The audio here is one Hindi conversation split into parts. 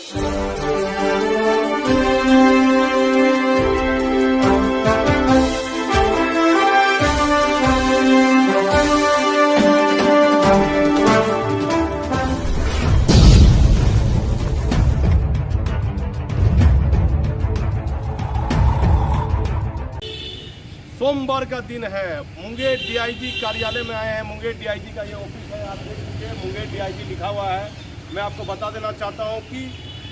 सोमवार का दिन है। मुंगेर डीआईजी कार्यालय में आए हैं। मुंगेर डीआईजी का ये ऑफिस है, आप देख लीजिए मुंगेर डीआईजी लिखा हुआ है। मैं आपको बता देना चाहता हूँ कि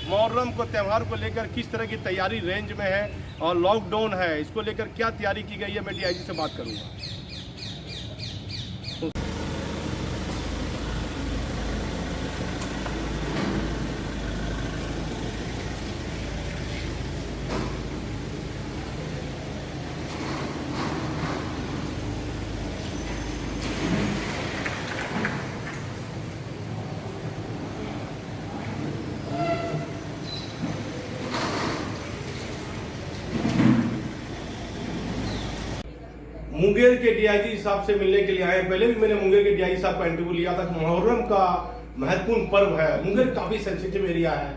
मुहर्रम को त्यौहार को लेकर किस तरह की तैयारी रेंज में है और लॉकडाउन है, इसको लेकर क्या तैयारी की गई है, मैं डीआईजी से बात करूँगा। मुंगेर के डीआईजी साहब से मिलने के लिए आए। पहले भी मैंने मुंगेर के डीआईजी साहब का इंटरव्यू लिया था कि मुहर्रम का महत्वपूर्ण पर्व है। मुंगेर काफी सेंसिटिव एरिया है।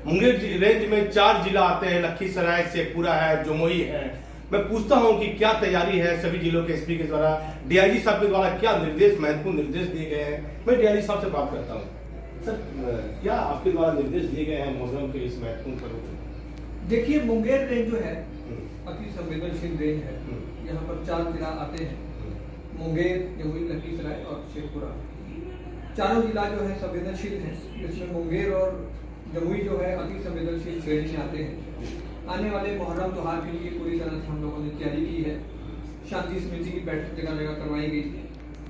मुंगेर रेंज में 4 जिला आते हैं, लखीसराय, शेखपुरा है, जमुई है। मैं पूछता हूं कि क्या तैयारी है सभी जिलों के एसपी के द्वारा, डीआईजी साहब के द्वारा क्या निर्देश, महत्वपूर्ण निर्देश दिए गए हैं। मैं डीआईजी साहब से बात करता हूँ। सर, क्या आपके द्वारा निर्देश दिए गए हैं मुहर्रम के इस महत्वपूर्ण पर्व को? देखिए, मुंगेर रेंज जो है अति संवेदनशील रेंज है। यहाँ पर 4 जिला आते हैं, मुंगेर, जमुई, लखीसराय और शेखपुरा। चारों जिला जो है संवेदनशील हैं, जिसमें मुंगेर और जमुई जो है अति संवेदनशील श्रेणी में आते हैं। आने वाले मुहर्रम त्योहार के लिए पूरी तरह से हम लोगों ने तैयारी की है। शांति समिति की बैठक जगह जगह करवाई गई।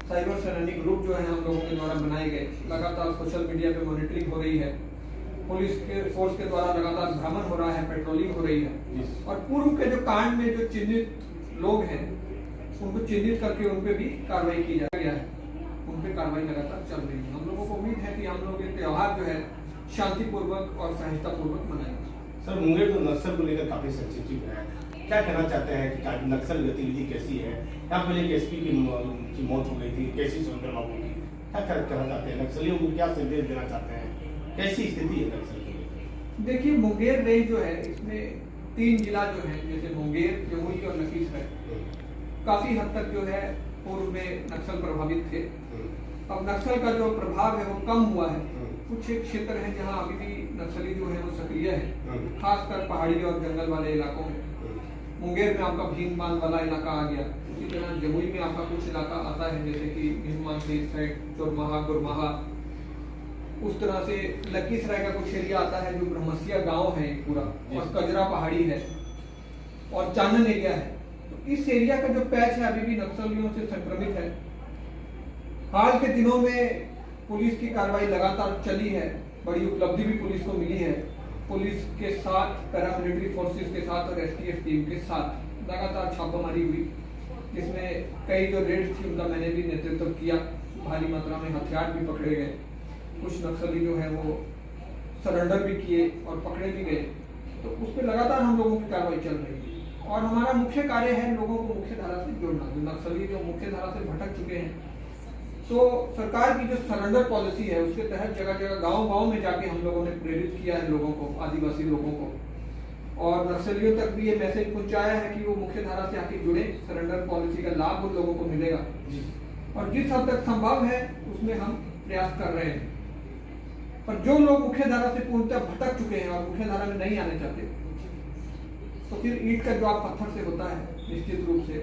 साइबर सेनानी ग्रुप जो है हम लोगों के द्वारा बनाए गए। लगातार सोशल मीडिया पे मॉनिटरिंग हो रही है। पुलिस के फोर्स के द्वारा लगातार भ्रमण हो रहा है, पेट्रोलिंग हो रही है। और पूर्व के जो कांड में जो चिन्हित लोग हैं उनको चिन्हित करके उन पे भी कार्रवाई की जा गया है। उन पे कार्रवाई लगातार चल रही है। हम लोगों को उम्मीद है कि हम लोग ये त्योहार जो है शांतिपूर्वक और सहजतापूर्वक मनाएंगे। सर, मुंगेर तो नक्सल को लेकर काफी सेंसिटिव है, क्या कहना चाहते हैं कि नक्सल गतिविधि कैसी है? यहाँ पहले एसपी की मौत हो गई थी, कैसी सुंदर बाबू की, क्या कहना चाहते हैं? नक्सलियों को क्या संदेश देना चाहते हैं? कैसी स्थिति है नक्सल की? देखिए, मुंगेर रेंज जो है इसमें 3 जिला जो है, जैसे मुंगेर, जमुई और लखीसराय, काफी हद तक जो है पूर्व में नक्सल प्रभावित थे। अब नक्सल का जो प्रभाव है वो कम हुआ है। कुछ एक क्षेत्र है जहाँ अभी भी नक्सली जो है वो सक्रिय है, खासकर पहाड़ी और जंगल वाले इलाकों में। मुंगेर में आपका भीमबांध वाला इलाका आ गया। उसी तरह जमुई में आपका कुछ इलाका आता है, जैसे कि भीमबांध से इस साइड चोरमाहा, गुरमाहा। उस तरह से लखीसराय का कुछ एरिया आता है जो ब्रह्मसिया गांव है पूरा, और कजरा पहाड़ी है और चानन एरिया है। तो इस एरिया का जो पैच है अभी भी नक्सलियों से संक्रमित है। हाल के दिनों में पुलिस की कार्रवाई लगातार चली है। बड़ी उपलब्धि भी पुलिस को मिली है। पुलिस के साथ, पैरामिलिट्री फोर्सेस के साथ और एसटीएफ टीम के साथ लगातार छापामारी हुई, जिसमें कई जो रेड थी उनका मैंने भी नेतृत्व किया। भारी मात्रा में हथियार भी पकड़े गए। कुछ नक्सली जो है वो सरेंडर भी किए और पकड़े भी गए। तो उस पर लगातार हम लोगों की कार्रवाई चल रही है। और हमारा मुख्य कार्य है लोगों को मुख्य धारा से जोड़ना। जो नक्सली जो मुख्य धारा से भटक चुके हैं, तो सरकार की जो सरेंडर पॉलिसी है उसके तहत जगह जगह गांव-गांव में जाके हम लोगों ने प्रेरित किया है लोगों को, आदिवासी लोगों को, और नक्सलियों तक भी ये मैसेज पहुंचाया है कि वो मुख्य धारा से आके जुड़े। सरेंडर पॉलिसी का लाभ उन लोगों को मिलेगा और जिस हद तक संभव है उसमें हम प्रयास कर रहे हैं। पर जो लोग मुख्य धारा से पूर्णतः भटक चुके हैं और मुख्य धारा में नहीं आने चाहते, तो फिर ईंट का जवाब पत्थर से होता है। निश्चित रूप से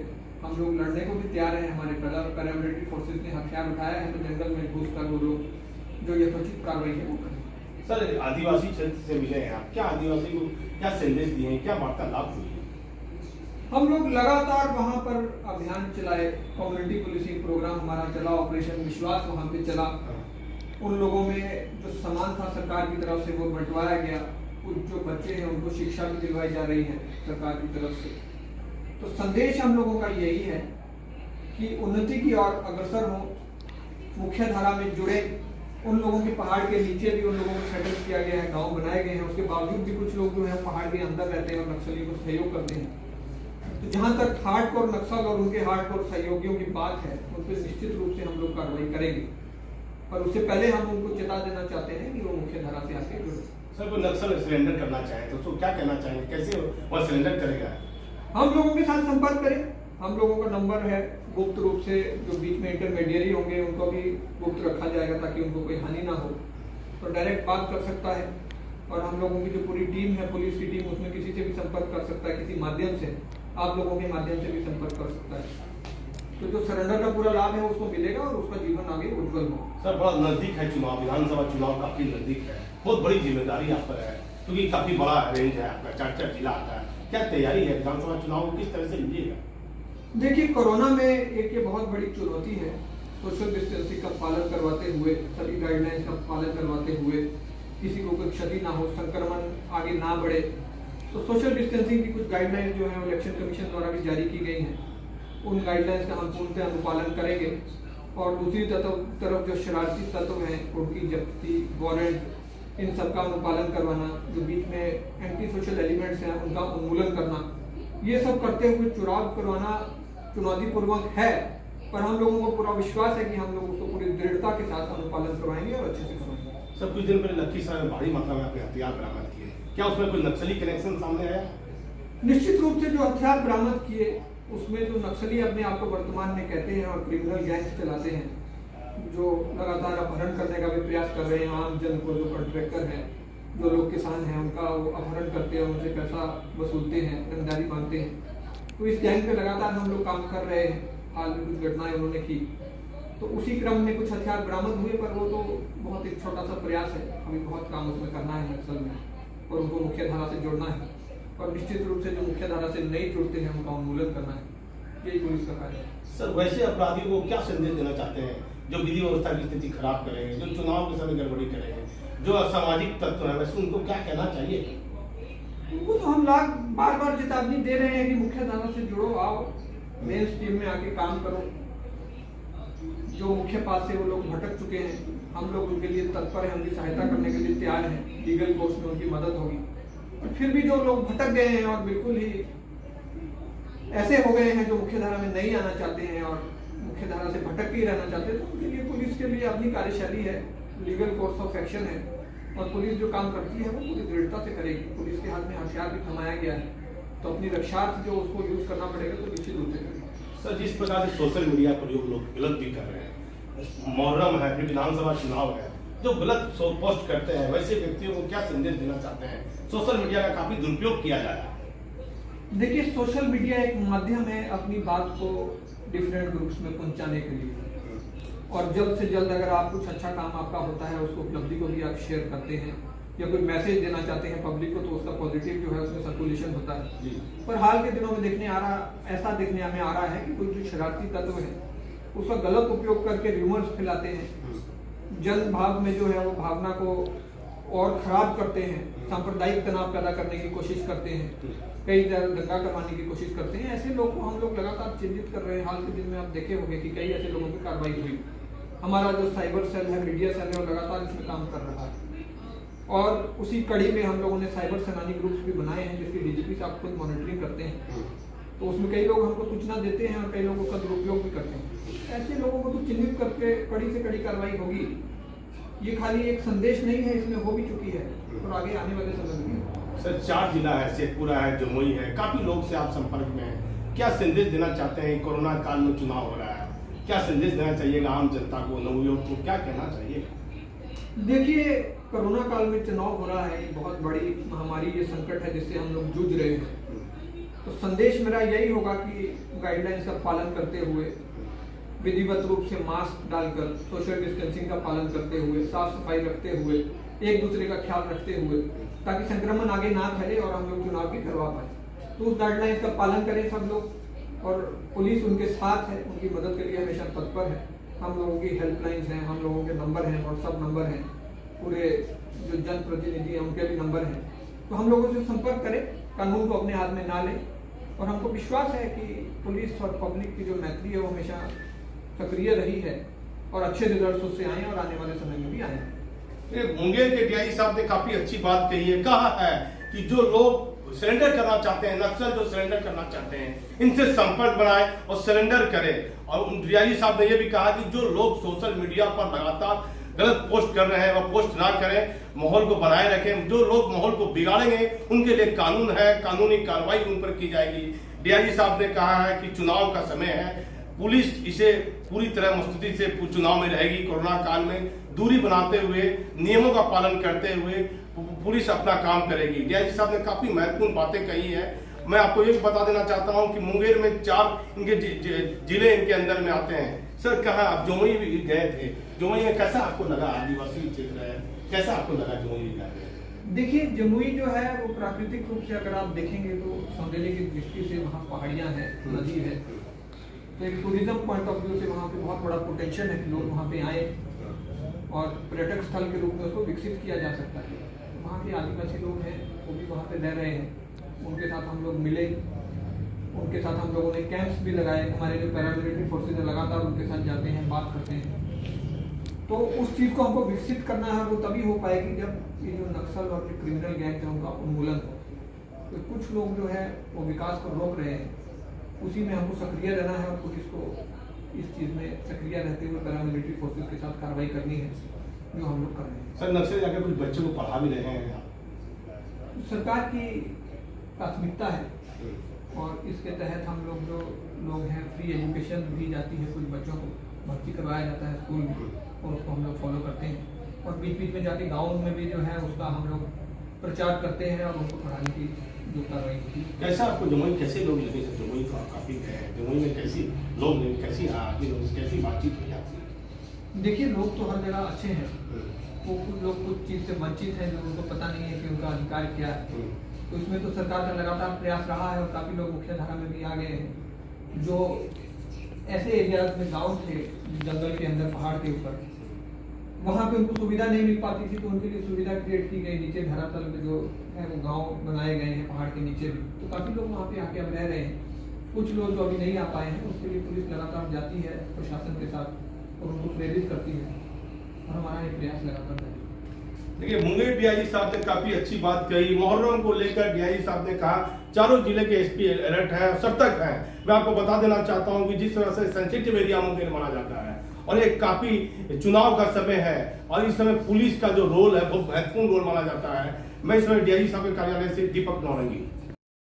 हम लोग लड़ने को भी तैयार हैं। हमारे पैरामिलिट्री फोर्सेस ने हथियार उठाया है, तो जंगल में घुसकर वो लोग जो यथोचित कार्रवाई है वो करें। सर, आदिवासी क्षेत्र से मिले हैं आप, क्या आदिवासी को क्या संदेश दिए हैं, क्या वार्तालाप हुई है? हम लोग लगातार वहाँ पर अभियान चलाए। कम्युनिटी पुलिसिंग प्रोग्राम हमारा चला, ऑपरेशन विश्वास वहाँ पे चला। उन लोगों में जो सामान था सरकार की तरफ से वो बंटवाया गया। कुछ जो बच्चे हैं उनको शिक्षा भी दिलवाई जा रही है सरकार की तरफ से। तो संदेश हम लोगों का यही है कि उन्नति की ओर अग्रसर हो, मुख्य धारा में जुड़े। उन लोगों के पहाड़ के नीचे भी उन लोगों को सेटल किया गया है, गांव बनाए गए हैं। उसके बावजूद भी कुछ लोग जो है पहाड़ के अंदर रहते हैं और नक्सलियों को सहयोग करते हैं। तो जहां तक हार्डकोर नक्सल और उनके हार्डकोर सहयोगियों की बात है, उन पर निश्चित रूप से हम लोग कार्रवाई करेंगे। पर उससे पहले हम उनको चेता देना चाहते हैं कि वो मुख्य धारा से आके जुड़े। सर कोई नक्सल सरेंडर करना चाहे तो उसको क्या कहना चाहेंगे, कैसे वह सरेंडर करेगा? हम लोगों के साथ संपर्क करें, हम लोगों का नंबर है, गुप्त रूप से जो बीच में इंटरमीडियरी होंगे उनको भी गुप्त रखा जाएगा ताकि उनको कोई हानि ना हो, तो डायरेक्ट बात कर सकता है। और हम लोगों की जो पूरी टीम है, पुलिस की टीम, उसमें किसी से भी संपर्क कर सकता है, किसी माध्यम से, आप लोगों के माध्यम से भी संपर्क कर सकता है। तो जो सरेंडर का पूरा लाभ है उसको मिलेगा और उसका जीवन आगे उज्जवल हो। सर बड़ा नजदीक है चुनाव, विधानसभा चुनाव काफी नजदीक है, बहुत बड़ी जिम्मेदारी आप पर है क्योंकि काफी बड़ा रेंज है आपका, 4 जिला आता है, क्या तैयारी है विधानसभा चुनाव को किस तरह से लीजिएगा? देखिए, कोरोना में एक ये बहुत बड़ी चुनौती है, सोशल डिस्टेंसिंग का पालन करवाते हुए, सभी गाइडलाइंस का पालन करवाते हुए, किसी को कोई क्षति ना हो, संक्रमण आगे ना बढ़े, तो सोशल डिस्टेंसिंग की कुछ गाइडलाइंस जो है इलेक्शन कमीशन द्वारा भी जारी की गई हैं, उन गाइडलाइंस का हम पूर्णतः अनुपालन करेंगे। और दूसरी तरफ जो शरारती तत्व हैं उनकी जब्ती, वारंट, इन सब का अनुपालन करवाना, जो बीच में एंटी सोशल एलिमेंट्स हैं उनका उन्मूलन करना, ये सब करते हुए चुनाव करवाना चुनौतीपूर्वक है, पर हम लोगों को पूरा विश्वास है कि हम लोग उसको पूरी दृढ़ता के साथ अनुपालन करवाएंगे और अच्छे से करवाएंगे। सर कुछ दिन पहले लखीसराय में भारी मात्रा में आपने हथियार बरामद किए, क्या उसमें कोई नक्सली कनेक्शन सामने आया? निश्चित रूप से जो हथियार बरामद किए उसमें जो नक्सली अपने आप को वर्तमान में कहते हैं और क्रिमिनल गैंग्स चलाते हैं, जो लगातार अपहरण करने का भी प्रयास कर रहे हैं, आम जन को, जो कॉन्ट्रैक्टर हैं, जो लोग किसान हैं, उनका वो अपहरण करते हैं, उनसे पैसा वसूलते हैं, रंगदारी मांगते हैं, तो इस गैंग पे लगातार हम लोग काम कर रहे हैं। हाल में कुछ घटनाएं उन्होंने की, तो उसी क्रम में कुछ हथियार बरामद हुए, पर वो तो बहुत एक छोटा सा प्रयास है, हमें बहुत काम उसमें करना है नक्सल में, और उनको मुख्य धारा से जोड़ना है, और निश्चित रूप से जो मुख्य धारा से नहीं जुड़ते हैं उनका उन्मूलन करना है, यही पुलिस का कार्य है। सर वैसे अपराधियों को क्या संदेश देना चाहते हैं जो विधि व्यवस्था की स्थिति खराब करेंगे, जो चुनाव के समय गड़बड़ी करेंगे, जो असामाजिक तत्व है, वैसे उनको क्या कहना चाहिए? उनको तो हम लोग बार बार चेतावनी दे रहे हैं कि मुख्य धारा से जुड़ो, आओ मेन स्ट्रीम में आके काम करो। जो मुख्य पास से वो लोग भटक चुके हैं, हम लोग उनके लिए तत्पर हैं, उनकी सहायता करने के लिए तैयार हैं, लीगल कोर्स में उनकी मदद होगी। और फिर भी जो लोग भटक गए हैं और बिल्कुल ही ऐसे हो गए हैं जो मुख्य धारा में नहीं आना चाहते हैं और मुख्य धारा से भटक के ही रहना चाहते हैं, तो उनके लिए पुलिस के लिए अपनी कार्यशैली है, लीगल कोर्स ऑफ एक्शन है, और पुलिस जो काम करती है वो पूरी दृढ़ता से करेगी। पुलिस के हाथ में हथियार भी थमाया गया है, तो अपनी रक्षार्थ जो उसको यूज करना पड़ेगा तो निश्चित रूप से करेगी। सर जिस प्रकार से सोशल मीडिया पर लोग गलत भी कर रहे हैं, मुहर्रम है, फिर विधानसभा चुनाव है, जो गलत पोस्ट करते हैं, वैसे व्यक्तियों को क्या संदेश देना चाहते हैं? सोशल मीडिया का काफी दुरुपयोग किया जा रहा है। देखिए, सोशल मीडिया एक माध्यम है अपनी बात को डिफरेंट ग्रुप्स में पहुंचाने के लिए, और जल्द से जल्द अगर आप कुछ अच्छा काम आपका होता है, उसको उपलब्धि को भी आप शेयर करते हैं या कोई मैसेज देना चाहते हैं पब्लिक को, तो उसका पॉजिटिव जो है उसमें सर्कुलेशन होता है। पर हाल के दिनों में ऐसा देखने में आ रहा है कि कोई जो शरारती तत्व है उसका गलत उपयोग करके र्यूमर्स फैलाते हैं, जन भाव में जो है वो भावना को और खराब करते हैं, सांप्रदायिक तनाव पैदा करने की कोशिश करते हैं, कई दंगा करवाने की कोशिश करते हैं। ऐसे लोग को हम लोग लगातार चिन्हित कर रहे हैं। हाल के दिन में आप देखे होंगे कि कई ऐसे लोगों की कार्रवाई हुई। हमारा जो साइबर सेल है, मीडिया सेल है, वो लगातार इसमें काम कर रहा है, और उसी कड़ी में हम लोगों ने साइबर सेनानी ग्रुप्स भी बनाए हैं जिसकी डीजीपी साहब खुद मॉनिटरिंग करते हैं, तो उसमें कई लोग हमको सूचना देते हैं और कई लोगों का दुरुपयोग भी करते हैं। ऐसे लोगों को तो चिन्हित करके कड़ी से कड़ी कार्रवाई होगी। ये खाली एक संदेश नहीं है, इसमें हो भी चुकी है और आगे आने वाले समय में भी। सर 4 जिला है, शेखपुरा है, जमुई है, काफी लोग से आप संपर्क में हैं, क्या संदेश देना चाहते हैं? कोरोना काल में चुनाव हो रहा है, क्या संदेश देना चाहिएगा आम जनता को, नवयुवक को, क्या कहना चाहिए? देखिए, कोरोना काल में चुनाव हो रहा है, बहुत बड़ी महामारी, ये संकट है जिससे हम लोग जूझ रहे हैं। तो संदेश मेरा यही होगा कि गाइडलाइंस का पालन करते हुए, विधिवत रूप से मास्क डालकर, सोशल डिस्टेंसिंग का पालन करते हुए, साफ सफाई रखते हुए, एक दूसरे का ख्याल रखते हुए, ताकि संक्रमण आगे ना फैले और हम लोग चुनाव भी करवा पाए, तो उस गाइडलाइंस का पालन करें सब लोग। और पुलिस उनके साथ है, उनकी मदद के लिए हमेशा तत्पर है। हम लोगों की हेल्पलाइंस हैं, हम लोगों के नंबर हैं, व्हाट्सअप नंबर हैं, पूरे जो जनप्रतिनिधि हैं उनके भी नंबर हैं, तो हम लोगों से संपर्क करें, कानून को अपने हाथ में ना लें। और हमको विश्वास है कि पुलिस और पब्लिक की जो मैत्री है वो हमेशा सक्रिय रही है और अच्छे रिजल्ट उससे आए और आने वाले समय में भी आए। मुंगेर के डीआईजी साहब ने काफी अच्छी बात कही है, कहा है कि जो लोग सरेंडर करना चाहते हैं, नक्सल जो सरेंडर करना चाहते हैं, इनसे संपर्क बनाए और सरेंडर करें। और डीआईजी साहब ने यह भी कहा कि जो लोग सोशल मीडिया पर लगातार गलत पोस्ट कर रहे हैं वह पोस्ट ना करें, माहौल को बनाए रखें। जो लोग माहौल को बिगाड़ेंगे उनके लिए कानून है, कानूनी कार्रवाई उन पर की जाएगी। डीआईजी साहब ने कहा है कि चुनाव का समय है, पुलिस इसे पूरी तरह मुस्तैदी से चुनाव में रहेगी। कोरोना काल में दूरी बनाते हुए, नियमों का पालन करते हुए पुलिस अपना काम करेगी। डीआईजी साहब ने काफी महत्वपूर्ण बातें कही है। मैं आपको ये बता देना चाहता हूं कि मुंगेर में 4 इनके जिले इनके अंदर में आते हैं। सर कहा आप जमुई भी गए थे, जमुई में कैसा आपको लगा? आदिवासी क्षेत्र है, कैसा आपको लगा जमुई का? देखिए जमुई जो है वो प्राकृतिक रूप से अगर आप देखेंगे तो सौंदर्य की दृष्टि से वहाँ पहाड़ियाँ हैं, नदी है, तो एक टूरिज्म पॉइंट ऑफ व्यू से वहाँ पे बहुत बड़ा पोटेंशियल है कि लोग वहाँ पे आए और पर्यटक स्थल के रूप में उसको विकसित किया जा सकता है। वहाँ के आदिवासी लोग हैं वो भी वहाँ पे रह रहे हैं, उनके साथ हम लोग मिले, उनके साथ हम लोगों ने कैंप्स भी लगाए। हमारे जो पैरामिलिट्री फोर्सेज है लगातार उनके साथ जाते हैं, बात करते हैं। तो उस चीज़ को हमको विकसित करना है, वो तभी हो पाएगी जब ये जो नक्सल और जो क्रिमिनल गैंग है उनका उन्मूलन हो। तो कुछ लोग जो है वो विकास को रोक रहे हैं, उसी में हमको सक्रिय रहना है और पुलिस को इस चीज़ में सक्रिय रहते हुए पैरामिलिट्री फोर्सेज के साथ कार्रवाई करनी है, जो हम लोग कर रहे हैं। सर नक्सल जाकर कुछ बच्चों को पढ़ा भी रहे हैं, सरकार की प्राथमिकता है और इसके तहत हम लोग जो लोग हैं फ्री एजुकेशन दी जाती है, कुछ बच्चों को भर्ती करवाया जाता है स्कूल में और उसको हम लोग फॉलो करते हैं। और बीच बीच में जाके गाँव में भी जो है उसका हम लोग प्रचार करते हैं और उनको पढ़ाने की जो कार्रवाई होती है। कैसा आपको जमुई, कैसे लोग लगे? जमुई तो आप काफी गए हैं, जमुई में कैसी लोग लगे, कैसी आदमी लोग, कैसी बातचीत हुई आपकी? देखिए लोग तो हर जगह अच्छे हैं, वो कुछ लोग कुछ चीज़ से वंचित हैं, जो उनको पता नहीं है कि उनका अधिकार क्या है। तो इसमें तो सरकार का लगातार प्रयास रहा है और काफ़ी लोग मुख्य धारा में भी आ गए हैं। जो ऐसे एरियाज में गाँव थे जंगल के अंदर पहाड़ के ऊपर, वहाँ पे उनको सुविधा नहीं मिल पाती थी, तो उनके लिए सुविधा क्रिएट की गई। नीचे धरातल में जो है वो गांव बनाए गए हैं पहाड़ के नीचे भी, तो काफ़ी लोग वहाँ पे आके अब रह रहे हैं। कुछ लोग जो अभी नहीं आ पाए हैं उसके लिए पुलिस लगातार जाती है प्रशासन के साथ और उनको प्रेरित करती है और हमारा ये प्रयास लगातार जारी है। देखिए मुंगेर डीआईजी साहब ने काफी अच्छी बात कही। मुहर्रम को लेकर डीआईजी साहब ने कहा चारों जिले के एसपी अलर्ट है, सतर्क है। मैं आपको बता देना चाहता हूं कि जिस तरह से सेंसिटिव एरिया मुंगेर माना जाता है और एक काफी चुनाव का समय है और इस समय पुलिस का जो रोल है बहुत महत्वपूर्ण रोल माना जाता है। मैं इस समय डीआईजी साहब के कार्यालय से दीपक नौरंगी।